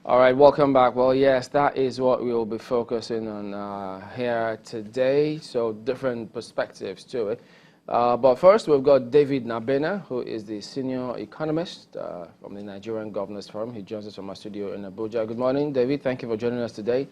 All right, welcome back. Well, yes, that is what we will be focusing on here today. So different perspectives to it. But first, we've got David Nabena, who is the senior economist from the Nigerian Governors Forum. He joins us from our studio in Abuja. Good morning, David. Thank you for joining us today.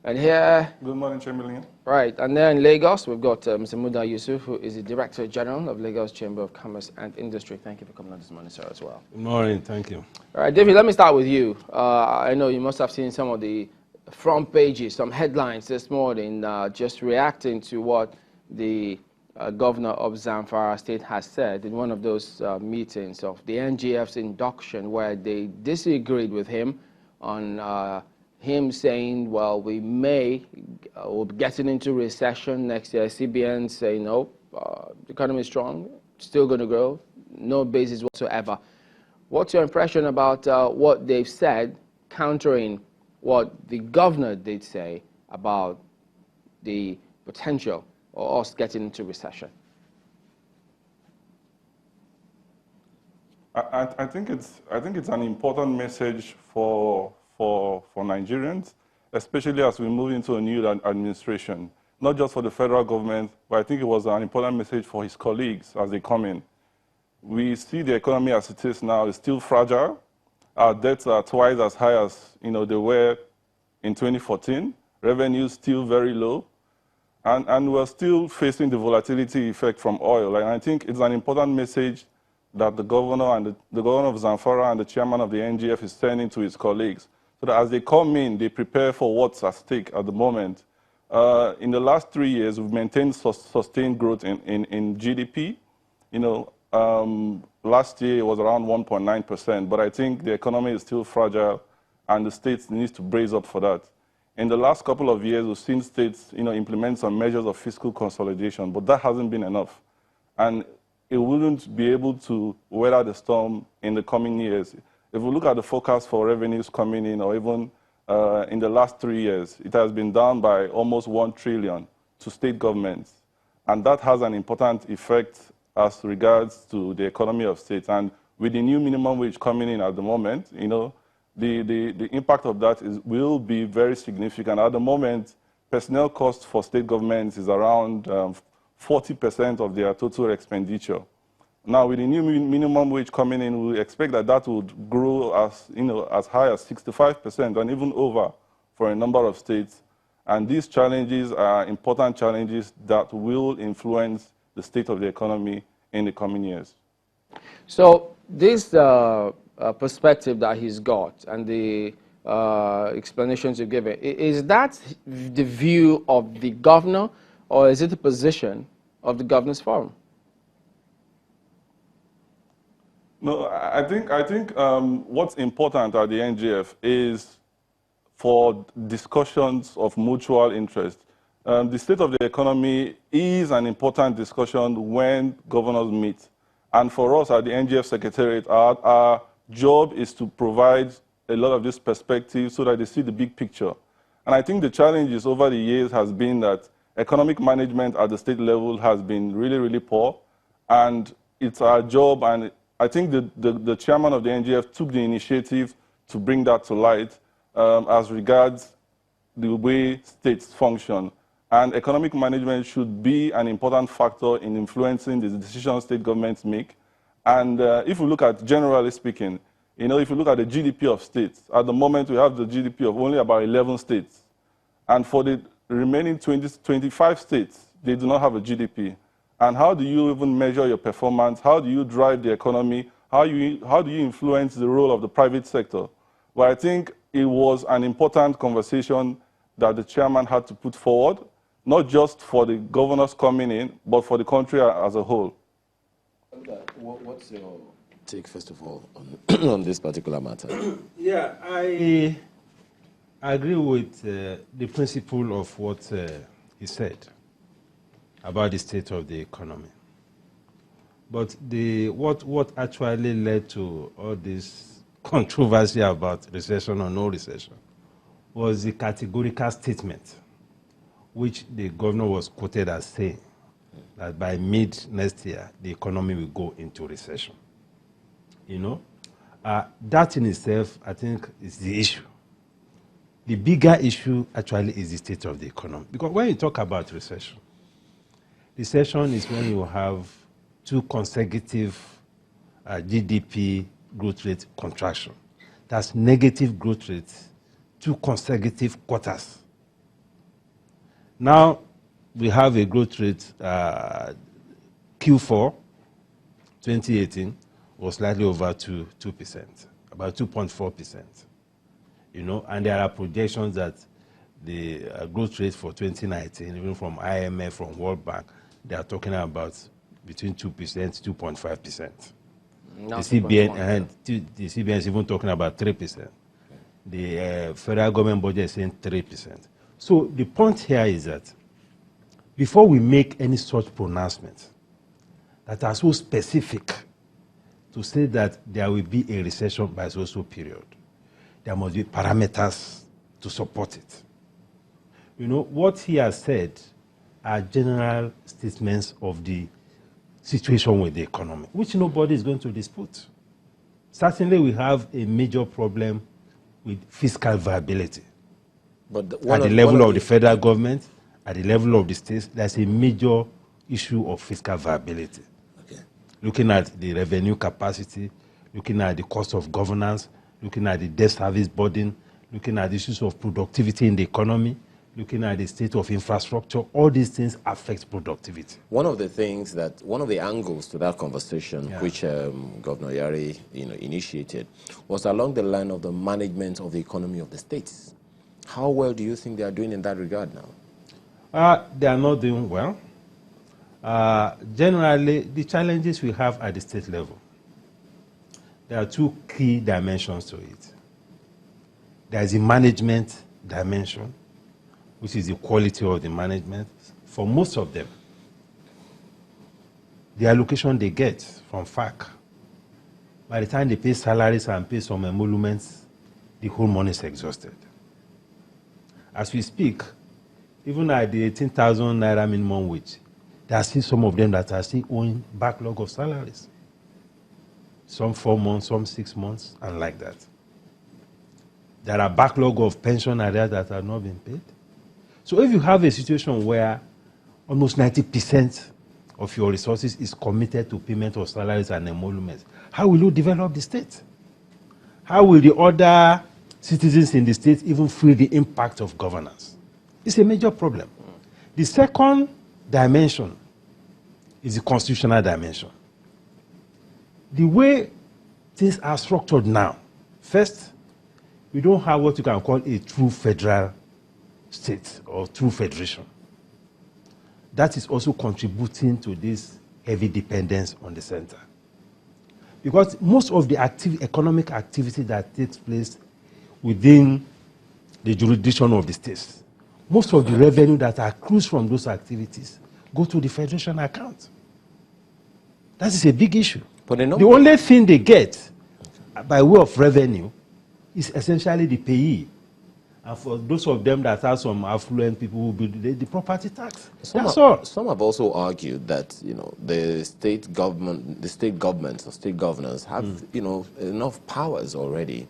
And here... Good morning, Chamberlain. Right, and then in Lagos, we've got Mr. Muda Yusuf, who is the Director General of Lagos Chamber of Commerce and Industry. Thank you for coming on this morning, sir, as well. Good morning, thank you. All right, David, let me start with you. I know you must have seen some of the front pages, some headlines this morning, just reacting to what the governor of Zamfara State has said in one of those meetings of the NGF's induction, where they disagreed with him on him saying, well, we'll be getting into recession next year. CBN saying, no, the economy is strong, still going to grow, no basis whatsoever. What's your impression about what they've said, countering what the governor did say about the potential of us getting into recession? I think it's an important message for Nigerians, especially as we move into a new administration, not just for the federal government, but I think it was an important message for his colleagues as they come in. We see the economy as it is now is still fragile. Our debts are twice as high as they were in 2014. Revenues still very low, and we're still facing the volatility effect from oil. And I think it's an important message that the governor and the governor of Zamfara and the chairman of the NGF is sending to his colleagues, so that as they come in, they prepare for what's at stake at the moment. In the last 3 years, we've maintained sustained growth in GDP. Last year it was around 1.9%, but I think the economy is still fragile, and the states needs to brace up for that. In the last couple of years, we've seen states, implement some measures of fiscal consolidation, but that hasn't been enough, and it wouldn't be able to weather the storm in the coming years. If we look at the forecast for revenues coming in, or even in the last 3 years, it has been down by almost 1 trillion to state governments. And that has an important effect as regards to the economy of states. And with the new minimum wage coming in at the moment, the impact of that will be very significant. At the moment, personnel costs for state governments is around 40% of their total expenditure. Now, with the new minimum wage coming in, we expect that would grow as high as 65% and even over for a number of states. And these challenges are important challenges that will influence the state of the economy in the coming years. So this perspective that he's got and the explanations you've given, is that the view of the governor, or is it the position of the Governors Forum? No, I think what's important at the NGF is for discussions of mutual interest. The state of the economy is an important discussion when governors meet. And for us at the NGF Secretariat, our job is to provide a lot of this perspective so that they see the big picture. And I think the challenges over the years has been that economic management at the state level has been really, really poor. And it's our job, and I think the chairman of the NGF took the initiative to bring that to light as regards the way states function. And economic management should be an important factor in influencing the decisions state governments make. And if we look at, generally speaking, if you look at the GDP of states, at the moment we have the GDP of only about 11 states. And for the remaining 25 states, they do not have a GDP. And how do you even measure your performance? How do you drive the economy? How do you influence the role of the private sector? Well, I think it was an important conversation that the chairman had to put forward, not just for the governors coming in, but for the country as a whole. What's your take, first of all, on this particular matter? Yeah, I agree with the principle of what he said about the state of the economy. But what actually led to all this controversy about recession or no recession was the categorical statement, which the governor was quoted as saying that by mid next year, the economy will go into recession. That in itself, I think, is the issue. The bigger issue actually is the state of the economy. Because when you talk about recession is when you have two consecutive GDP growth rate contraction. That's negative growth rate, 2 consecutive quarters. Now, we have a growth rate, Q4 2018 was slightly over 2%, about 2.4%. You know, and there are projections that the growth rate for 2019, even from IMF, from World Bank, they are talking about between 2%, 2.5%. The CBN is even talking about 3%. The federal government budget is saying 3%. So the point here is that before we make any such pronouncements that are so specific to say that there will be a recession by so period, there must be parameters to support it. You know, what he has said are general statements of the situation with the economy, which nobody is going to dispute. Certainly, we have a major problem with fiscal viability. But at the level of the federal government, at the level of the states, there's a major issue of fiscal viability. Okay. Looking at the revenue capacity, looking at the cost of governance, looking at the debt service burden, looking at the issues of productivity in the economy, looking at the state of infrastructure, all these things affect productivity. One of the angles to that conversation, which Governor Yari, initiated, was along the line of the management of the economy of the states. How well do you think they are doing in that regard now? They are not doing well. Generally, the challenges we have at the state level, there are 2 key dimensions to it. There is a management dimension, which is the quality of the management. For most of them, the allocation they get from FAC, by the time they pay salaries and pay some emoluments, the whole money is exhausted. As we speak, even at the 18,000 naira minimum wage, there are still some of them that are still owing backlog of salaries. Some 4 months, some 6 months, and like that. There are backlog of pension arrears that have not been paid. So if you have a situation where almost 90% of your resources is committed to payment of salaries and emoluments, how will you develop the state? How will the other citizens in the state even feel the impact of governance? It's a major problem. The second dimension is the constitutional dimension. The way things are structured now, first, we don't have what you can call a true federal state or true federation. That is also contributing to this heavy dependence on the center. Because most of the economic activity that takes place within the jurisdiction of the states, most of the revenue that accrues from those activities go to the federation account. That is a big issue. But the only thing they get by way of revenue is essentially the payee. And for those of them that are some affluent people who build the property tax. That's all. Some have also argued that the state governments or state governors have enough powers already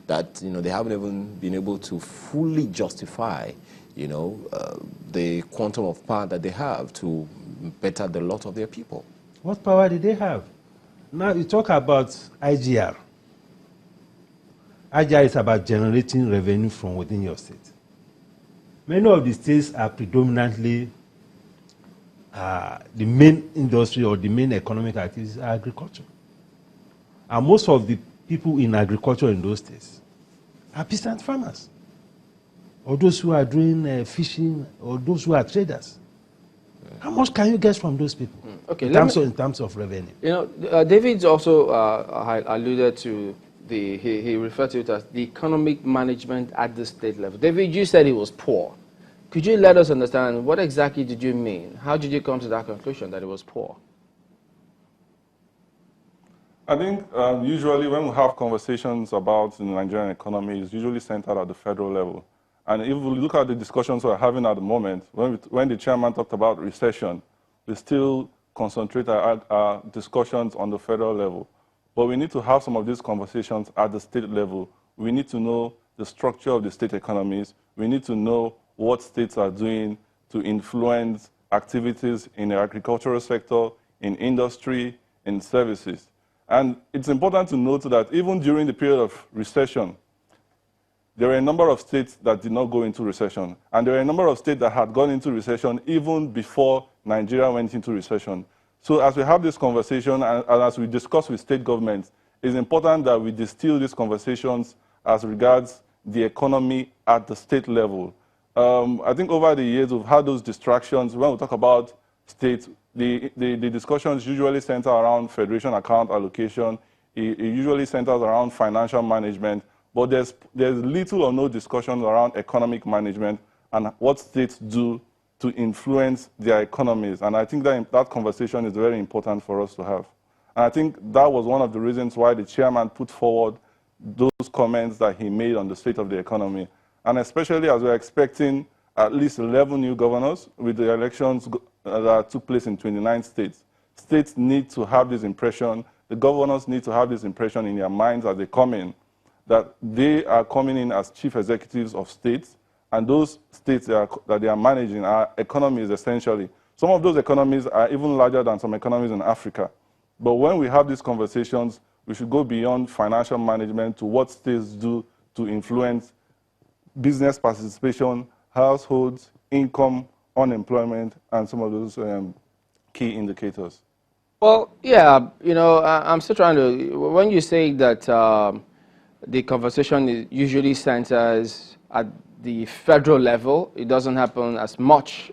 that they haven't even been able to fully justify the quantum of power that they have to better the lot of their people. What power do they have? Now you talk about IGR. IGR is about generating revenue from within your state. Many of the states are predominantly the main industry or the main economic activities are agriculture. And most of the people in agriculture in those states are peasant farmers, or those who are doing fishing, or those who are traders. How much can you get from those people? Okay, in terms of revenue? David's also alluded to he referred to it as the economic management at the state level. David, you said it was poor. Could you let us understand what exactly did you mean? How did you come to that conclusion that it was poor? I think usually when we have conversations about the Nigerian economy, it's usually centered at the federal level. And if we look at the discussions we're having at the moment, when the chairman talked about recession, we still concentrate our discussions on the federal level. but we need to have some of these conversations at the state level. We need to know the structure of the state economies. We need to know what states are doing to influence activities in the agricultural sector, in industry, in services. And it's important to note that even during the period of recession, there were a number of states that did not go into recession. And there were a number of states that had gone into recession even before Nigeria went into recession. So as we have this conversation and as we discuss with state governments, it's important that we distill these conversations as regards the economy at the state level. I think over the years we've had those distractions. When we talk about states, the discussions usually center around federation account allocation. It usually centers around financial management. But there's little or no discussion around economic management and what states do to influence their economies. And I think that conversation is very important for us to have. And I think that was one of the reasons why the chairman put forward those comments that he made on the state of the economy. And especially as we're expecting at least 11 new governors with the elections that took place in 29 states. States need to have this impression, the governors need to have this impression in their minds as they come in, that they are coming in as chief executives of states, and those states that they are managing are economies essentially. Some of those economies are even larger than some economies in Africa. But when we have these conversations, we should go beyond financial management to what states do to influence business participation, households, income, unemployment, and some of those key indicators. Well, yeah, you know, I'm still trying to, when you say that the conversation usually centers at the federal level, it doesn't happen as much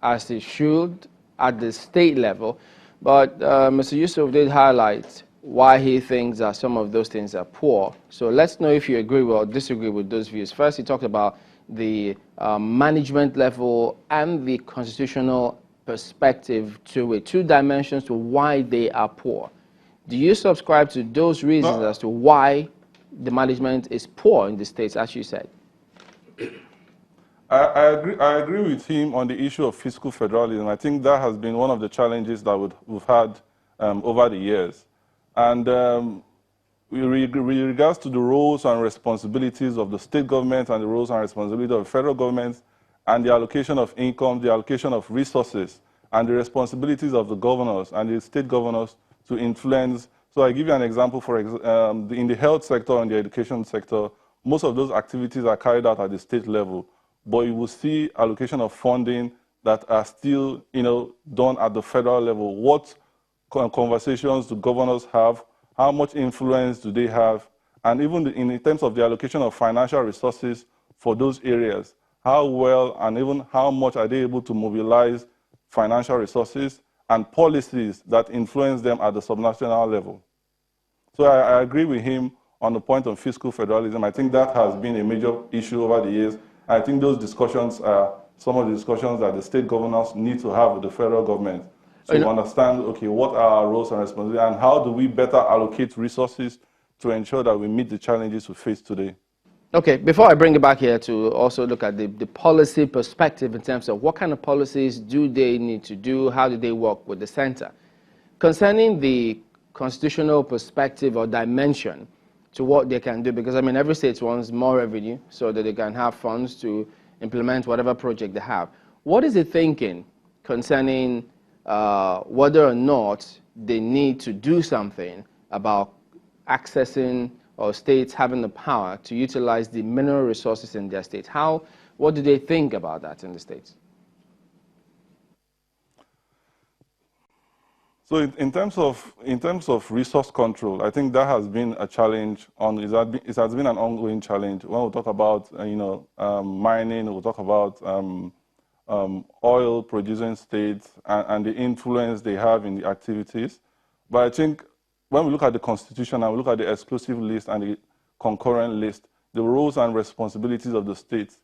as it should at the state level. But Mr. Yusuf did highlight why he thinks that some of those things are poor. So let's know if you agree or disagree with those views. First, he talked about the management level and the constitutional perspective to it, two dimensions to why they are poor. Do you subscribe to those reasons as to why the management is poor in the states, as you said? I agree with him on the issue of fiscal federalism. I think that has been one of the challenges that we've had over the years. And with regards to the roles and responsibilities of the state government and the roles and responsibilities of the federal government and the allocation of income, the allocation of resources, and the responsibilities of the governors and the state governors to influence. So I give you an example. In the health sector and the education sector, most of those activities are carried out at the state level. But you will see allocation of funding that are still, done at the federal level. What conversations do governors have? How much influence do they have? And even in terms of the allocation of financial resources for those areas, how well and even how much are they able to mobilize financial resources and policies that influence them at the subnational level? So I agree with him on the point of fiscal federalism. I think that has been a major issue over the years. I think those discussions are some of the discussions that the state governors need to have with the federal government to understand, okay, what are our roles and responsibilities and how do we better allocate resources to ensure that we meet the challenges we face today. Okay, before I bring it back here to also look at the policy perspective in terms of what kind of policies do they need to do, how do they work with the center. Concerning the constitutional perspective or dimension to what they can do, because I mean every state wants more revenue so that they can have funds to implement whatever project they have. What is it thinking concerning whether or not they need to do something about accessing or states having the power to utilize the mineral resources in their states? What do they think about that in the states? So in terms of resource control, I think that has been a challenge. It has been an ongoing challenge. When we talk about mining, we'll talk about oil-producing states and the influence they have in the activities. But I think when we look at the Constitution and we look at the exclusive list and the concurrent list, the roles and responsibilities of the states,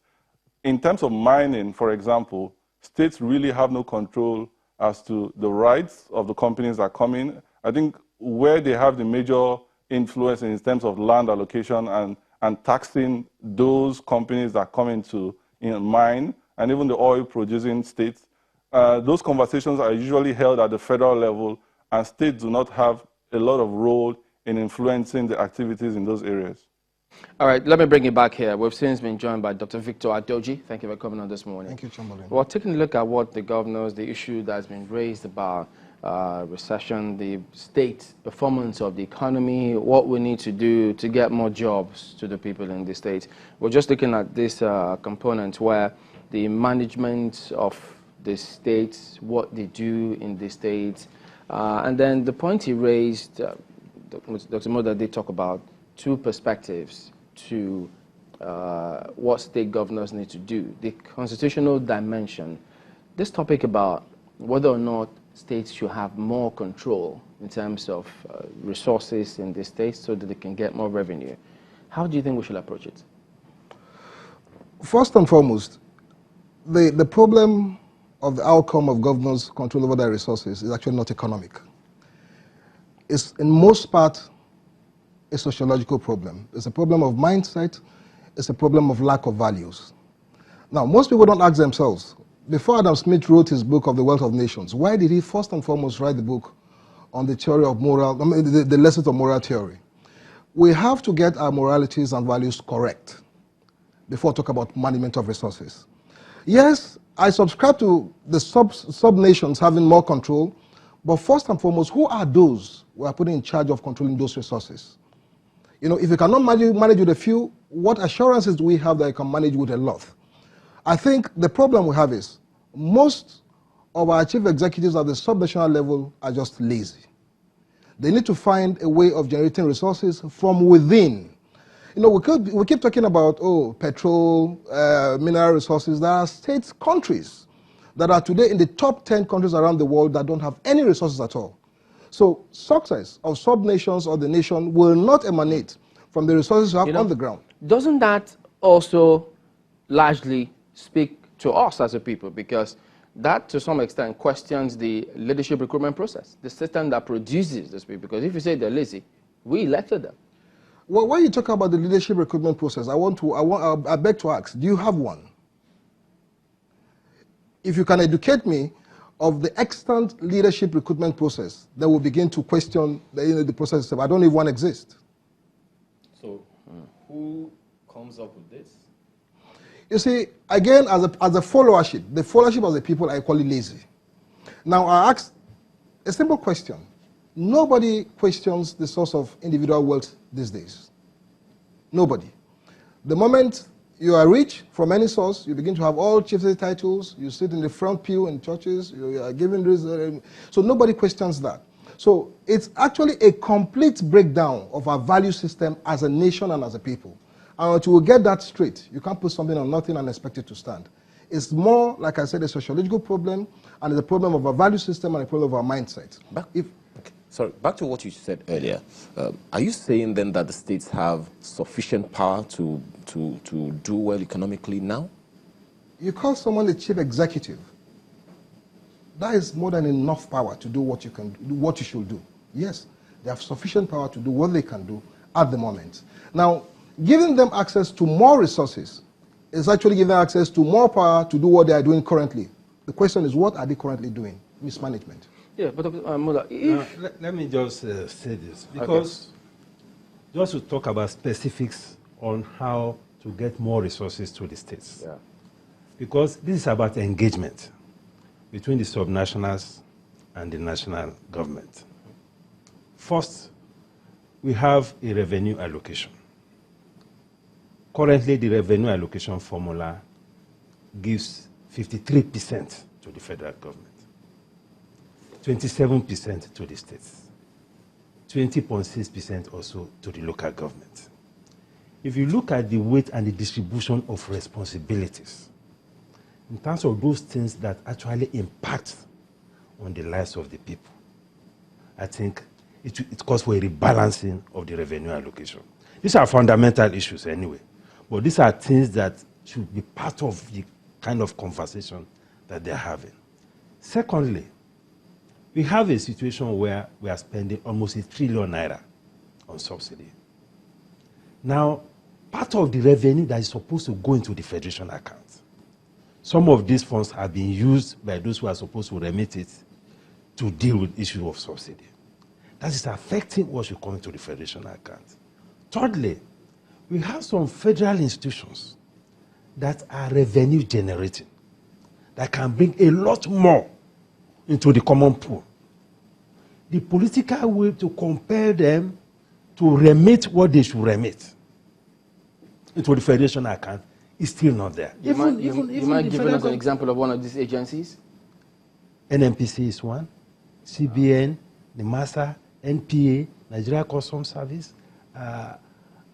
in terms of mining, for example, states really have no control as to the rights of the companies that come in. I think where they have the major influence in terms of land allocation and taxing those companies that come into mine, and even the oil-producing states, those conversations are usually held at the federal level, and states do not have a lot of role in influencing the activities in those areas. All right, let me bring it back here. We've since been joined by Dr. Victor Adoji. Thank you for coming on this morning. Thank you, Chamberlain. Well, taking a look at what the governors, the issue that's been raised about recession, the state performance of the economy, what we need to do to get more jobs to the people in the state. We're just looking at this component where the management of the states, what they do in the states, and then the point he raised, Dr. Muda did talk about two perspectives to what state governors need to do. The constitutional dimension, this topic about whether or not states should have more control in terms of resources in the states so that they can get more revenue. How do you think we should approach it? First and foremost, the problem of the outcome of governors' control over their resources is actually not economic. It's in most part a sociological problem. It's a problem of mindset. It's a problem of lack of values. Now, most people don't ask themselves, before Adam Smith wrote his book of The Wealth of Nations, why did he first and foremost write the book on the theory of moral, the lessons of moral theory? We have to get our moralities and values correct before talk about management of resources. Yes, I subscribe to the sub-nations having more control, but first and foremost, who are those who are put in charge of controlling those resources? You know, if you cannot manage with a few, what assurances do we have that you can manage with a lot? I think the problem we have is most of our chief executives at the sub-national level are just lazy. They need to find a way of generating resources from within. You know, we keep talking about, petrol, mineral resources. There are states, countries that are today in the top 10 countries around the world that don't have any resources at all. So success of sub-nations or the nation will not emanate from the resources you have on the ground. Doesn't that also largely speak to us as a people? Because that, to some extent, questions the leadership recruitment process, the system that produces these people. Because if you say they're lazy, we elected them. Well, when you talk about the leadership recruitment process, I beg to ask, do you have one? If you can educate me of the extant leadership recruitment process, then we'll begin to question the process itself. I don't even want to exist. So, who comes up with this? You see, again, as a followership, the followership of the people are equally lazy. Now, I ask a simple question. Nobody questions the source of individual wealth these days. Nobody. The moment you are rich from any source, you begin to have all chiefly titles, you sit in the front pew in churches, you are given this, so nobody questions that. So it's actually a complete breakdown of our value system as a nation and as a people. And until we get that straight, you can't put something on nothing and expect it to stand. It's more, like I said, a sociological problem, and it's a problem of our value system and a problem of our mindset. Back to what you said earlier. Are you saying then that the states have sufficient power to do well economically now? You call someone the chief executive. That is more than enough power to do what you can do, what you should do. Yes, they have sufficient power to do what they can do at the moment. Now, giving them access to more resources is actually giving them access to more power to do what they are doing currently. The question is, what are they currently doing? Mismanagement. Yeah, but Muda, let me just say this, because just to talk about specifics on how to get more resources to the states. Yeah. Because this is about engagement between the subnationals and the national government. First, we have a revenue allocation. Currently, the revenue allocation formula gives 53% to the federal government, 27% to the states, 20.6% also to the local government. If you look at the weight and the distribution of responsibilities, in terms of those things that actually impact on the lives of the people, I think it calls for a rebalancing of the revenue allocation. These are fundamental issues anyway, but these are things that should be part of the kind of conversation that they're having. Secondly, we have a situation where we are spending almost ₦1 trillion on subsidy. Now, part of the revenue that is supposed to go into the federation account, some of these funds have been used by those who are supposed to remit it to deal with issue of subsidy. that is affecting what should come into the federation account. Thirdly, we have some federal institutions that are revenue generating, that can bring a lot more into the common pool. The political will to compel them to remit what they should remit into the federation account is still not there. You mind giving us an example of one of these agencies? NNPC is one, CBN, NIMASA, NPA, Nigeria Customs Service.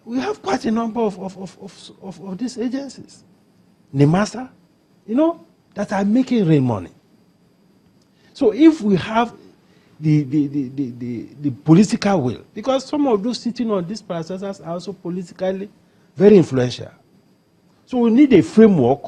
We have quite a number of these agencies. NIMASA, that are making real money. So if we have the political will, because some of those sitting on these processors are also politically very influential. So we need a framework,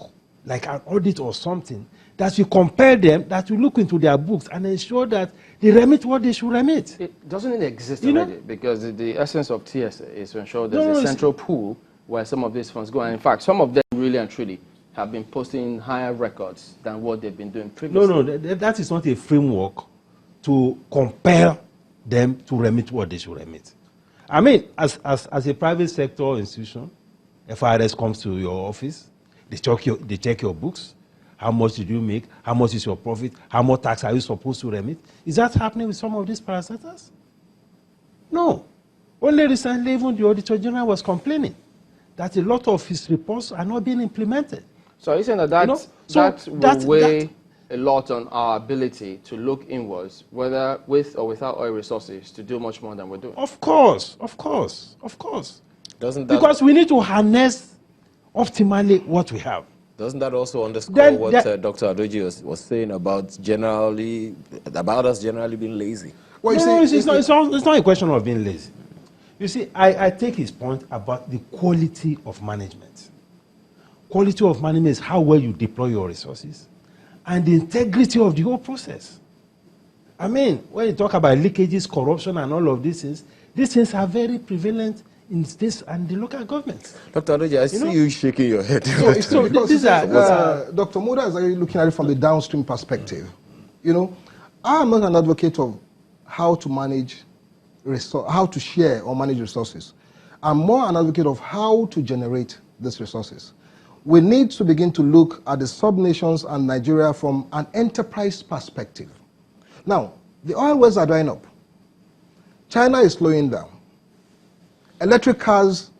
like an audit or something, that will compare them, that will look into their books and ensure that they remit what they should remit. Doesn't it exist already? Because the essence of TSA is to ensure there's a central pool where some of these funds go. And in fact, some of them really and truly have been posting higher records than what they've been doing previously. No, that is not a framework to compel them to remit what they should remit. I mean, as a private sector institution, FIRS comes to your office, they check your books. How much did you make? How much is your profit? How much tax are you supposed to remit? Is that happening with some of these parastatals? No. Only recently, even the Auditor General was complaining that a lot of his reports are not being implemented. So are you saying that will weigh a lot on our ability to look inwards, whether with or without oil resources, to do much more than we're doing? Of course. Because we need to harness optimally what we have. Doesn't that also underscore what Dr. Adoji was saying about us generally being lazy? Well, it's not a question of being lazy. You see, I take his point about the quality of management. Quality of management is how well you deploy your resources and the integrity of the whole process. I mean, when you talk about leakages, corruption, and all of these things are very prevalent in states and the local governments. Dr. Adoji, I see you shaking your head. So Dr. Muda is actually looking at it from the downstream perspective. I'm not an advocate of how to manage how to share or manage resources. I'm more an advocate of how to generate these resources. We need to begin to look at the sub-nations and Nigeria from an enterprise perspective. Now, the oil wells are drying up. China is slowing down. Electric cars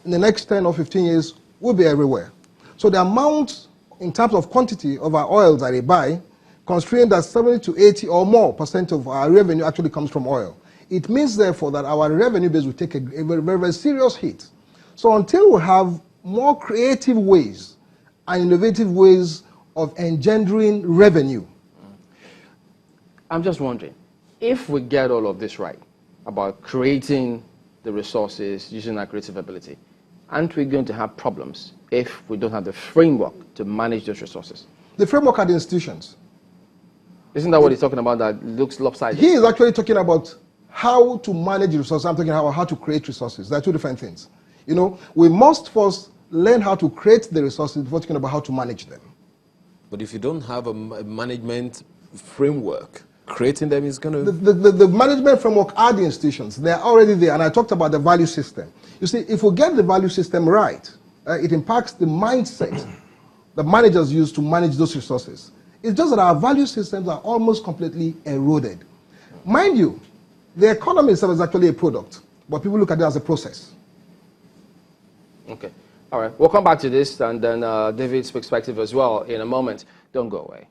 in the next 10 or 15 years will be everywhere. So the amount in terms of quantity of our oil that they buy, considering that 70 to 80 or more % of our revenue actually comes from oil. It means, therefore, that our revenue base will take a very, very serious hit. So until we have more creative ways and innovative ways of engendering revenue. I'm just wondering, if we get all of this right about creating the resources using our creative ability, aren't we going to have problems if we don't have the framework to manage those resources? The framework are the institutions. Isn't that what he's talking about that looks lopsided? He is actually talking about how to manage resources. I'm talking about how to create resources. There are two different things. We must first learn how to create the resources before talking about how to manage them. But if you don't have a management framework, creating them is going to... The management framework are the institutions. They are already there, and I talked about the value system. You see, if we get the value system right, it impacts the mindset that managers use to manage those resources. It's just that our value systems are almost completely eroded. Mind you, the economy itself is actually a product, but people look at it as a process. Okay. All right. We'll come back to this and then David's perspective as well in a moment. Don't go away.